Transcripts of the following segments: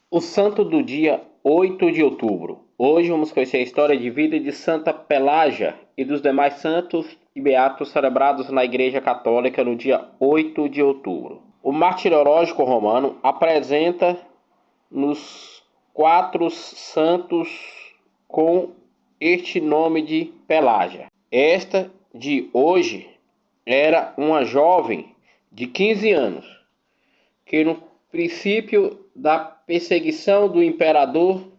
O santo do dia 8 de outubro. Hoje vamos conhecer a história de vida de Santa Pelágia e dos demais santos e beatos celebrados na Igreja Católica no dia 8 de outubro. O martirológico romano apresenta-nos 4 santos com este nome de Pelágia. Esta de hoje era uma jovem de 15 anos, que no princípio da perseguição do imperador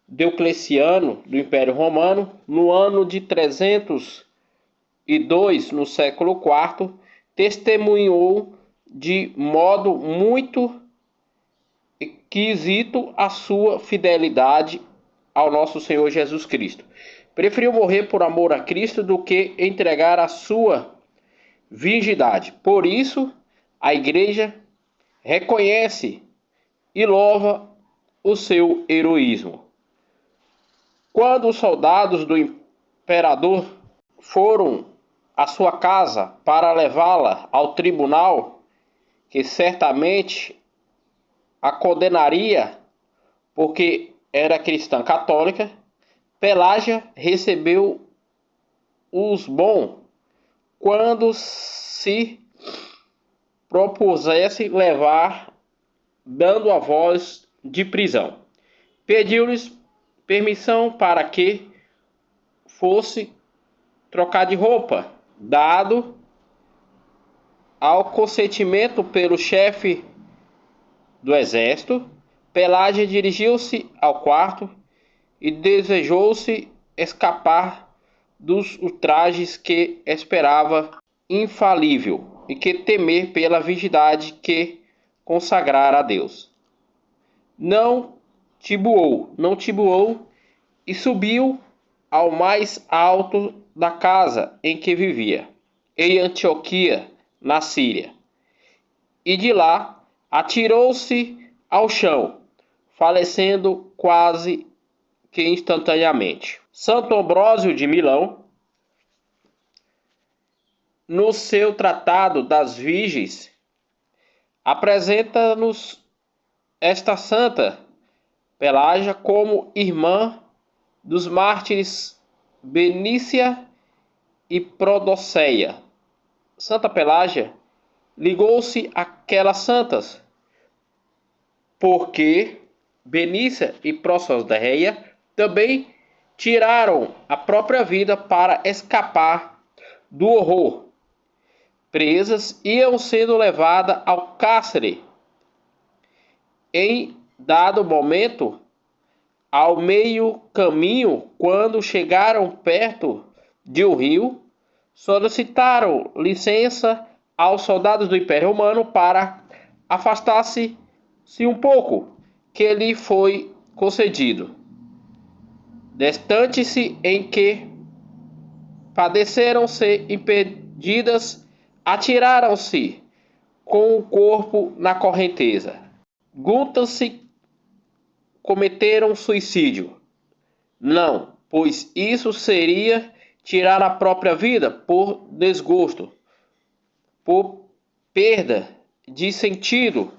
Diocleciano do Império Romano, no ano de 302, no século IV, testemunhou de modo muito esquisito a sua fidelidade ao nosso Senhor Jesus Cristo. Preferiu morrer por amor a Cristo do que entregar a sua virgindade. Por isso, a Igreja reconhece e louva o seu heroísmo. Quando os soldados do imperador foram à sua casa para levá-la ao tribunal, que certamente a condenaria porque era cristã católica, Pelágia recebeu os bons quando se propusesse levar, dando a voz de prisão. Pediu-lhes permissão para que fosse trocar de roupa. Dado ao consentimento pelo chefe do exército, Pelágia dirigiu-se ao quarto e desejou-se escapar dos ultrajes que esperava infalível e que temer pela virgindade que consagrara a Deus. Não tibuou e subiu ao mais alto da casa em que vivia, em Antioquia, na Síria. E de lá atirou-se ao chão, falecendo quase que instantaneamente. Santo Ambrósio de Milão, no seu Tratado das Virgens, apresenta-nos esta santa Pelágia como irmã dos mártires Benícia e Prodoceia. Santa Pelágia ligou-se àquelas santas porque Benícia e Prodoceia também tiraram a própria vida para escapar do horror. Presas, iam sendo levadas ao cárcere. Em dado momento, ao meio caminho, quando chegaram perto de um rio, solicitaram licença aos soldados do Império Romano para afastar-se um pouco, que lhe foi concedido. Destante-se em que padeceram ser impedidas, atiraram-se com o corpo na correnteza. Juntam-se cometeram suicídio. Não, pois isso seria tirar a própria vida por desgosto, por perda de sentido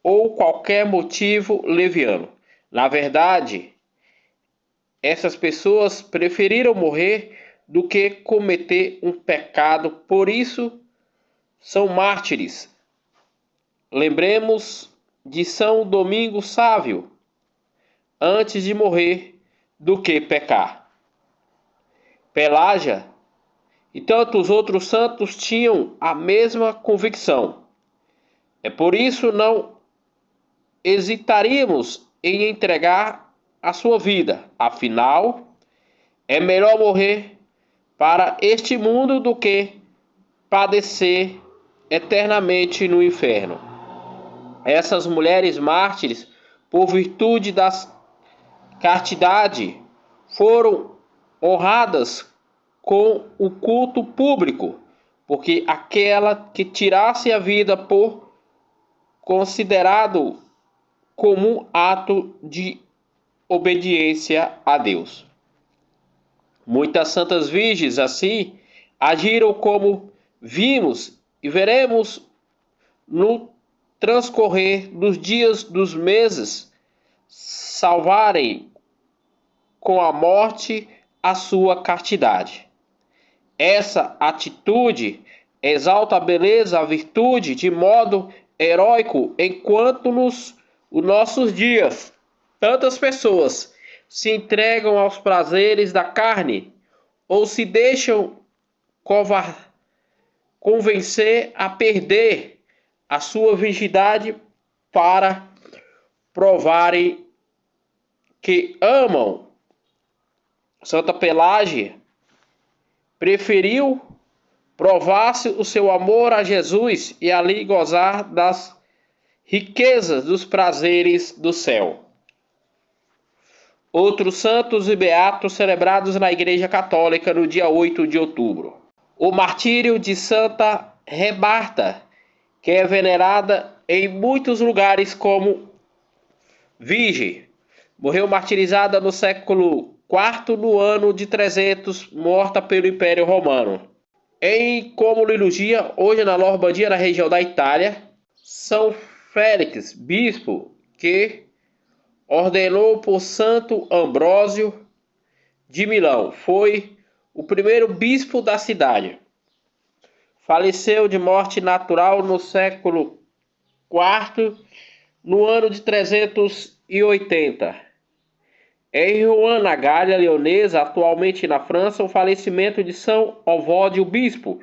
ou qualquer motivo leviano. Na verdade, essas pessoas preferiram morrer do que cometer um pecado, por isso são mártires. Lembremos de São Domingo Sávio, antes de morrer do que pecar. Pelágia e tantos outros santos tinham a mesma convicção. É por isso não hesitaríamos em entregar a sua vida. Afinal, é melhor morrer para este mundo do que padecer eternamente no inferno. Essas mulheres mártires, por virtude das castidade, foram honradas com o culto público, porque aquela que tirasse a vida por considerado como um ato de obediência a Deus. Muitas santas virgens assim agiram, como vimos e veremos no transcorrer dos dias, dos meses salvarem com a morte a sua castidade. Essa atitude exalta a beleza, a virtude, de modo heróico, enquanto nos nossos dias tantas pessoas se entregam aos prazeres da carne ou se deixam convencer a perder a sua virgindade para provarem que amam. Santa Pelágia preferiu provar-se o seu amor a Jesus e ali gozar das riquezas dos prazeres do céu. Outros santos e beatos celebrados na Igreja Católica no dia 8 de outubro. O martírio de Santa Rebarta, que é venerada em muitos lugares como virgem. Morreu martirizada no século IV, no ano de 300, morta pelo Império Romano. Em como liturgia, hoje na Normandia, na região da Itália, São Félix, bispo, que ordenou por Santo Ambrósio de Milão. Foi o primeiro bispo da cidade. Faleceu de morte natural no século IV, no ano de 380. Em Rouen, na Gália Leonesa, atualmente na França, o falecimento de São Ovódio Bispo.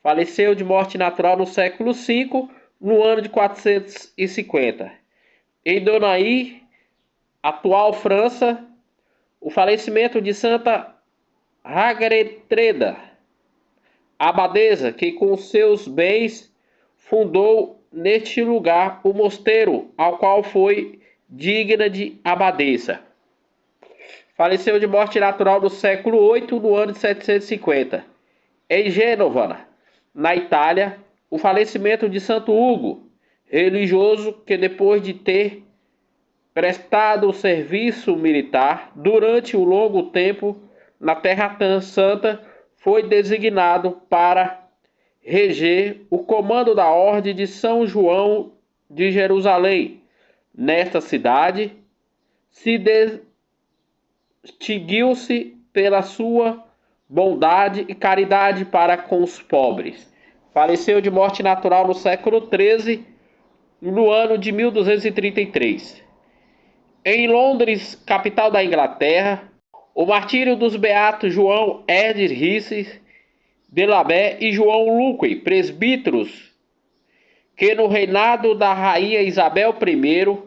Faleceu de morte natural no século V, no ano de 450. Em Donaí, atual França, o falecimento de Santa Ragretreda, abadesa, que com seus bens fundou neste lugar o mosteiro, ao qual foi digna de abadesa. Faleceu de morte natural no século VIII, no ano de 750. Em Gênova, na Itália, o falecimento de Santo Hugo, religioso que depois de ter prestado serviço militar durante um longo tempo na Terra Santa, foi designado para reger o comando da Ordem de São João de Jerusalém. Nesta cidade, se distinguiu-se pela sua bondade e caridade para com os pobres. Faleceu de morte natural no século XIII, no ano de 1233. Em Londres, capital da Inglaterra, o martírio dos beatos João Herdes Risses de Labé e João Luque, presbíteros, que no reinado da rainha Isabel I,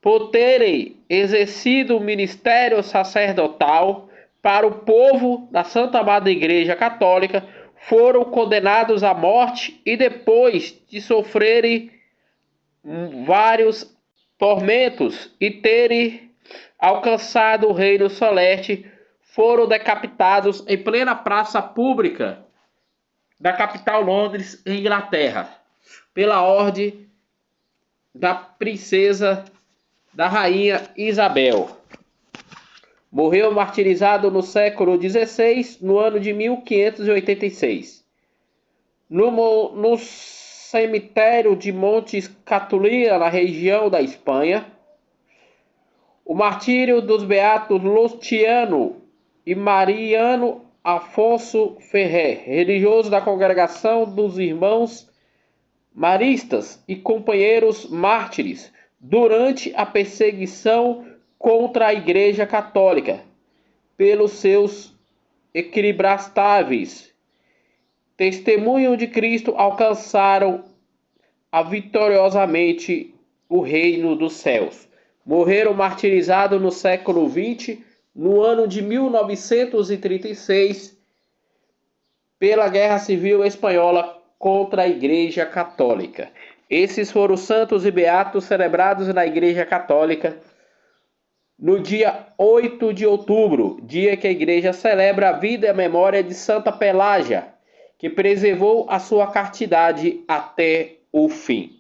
por terem exercido o ministério sacerdotal para o povo da Santa Amada Igreja Católica, foram condenados à morte e depois de sofrerem vários tormentos e terem alcançado o reino celeste, foram decapitados em plena praça pública da capital Londres, Inglaterra, pela ordem da princesa da rainha Isabel. Morreu martirizado no século XVI, no ano de 1586. No cemitério de Montes Catulina, na região da Espanha, o martírio dos beatos Luciano e Mariano Afonso Ferrer, religioso da Congregação dos Irmãos Maristas e companheiros mártires, durante a perseguição contra a Igreja Católica, pelos seus equilibráveis testemunho de Cristo, alcançaram vitoriosamente o reino dos céus. Morreram martirizados no século XX, no ano de 1936, pela Guerra Civil Espanhola contra a Igreja Católica. Esses foram os santos e beatos celebrados na Igreja Católica no dia 8 de outubro, dia que a Igreja celebra a vida e a memória de Santa Pelágia, que preservou a sua castidade até o fim.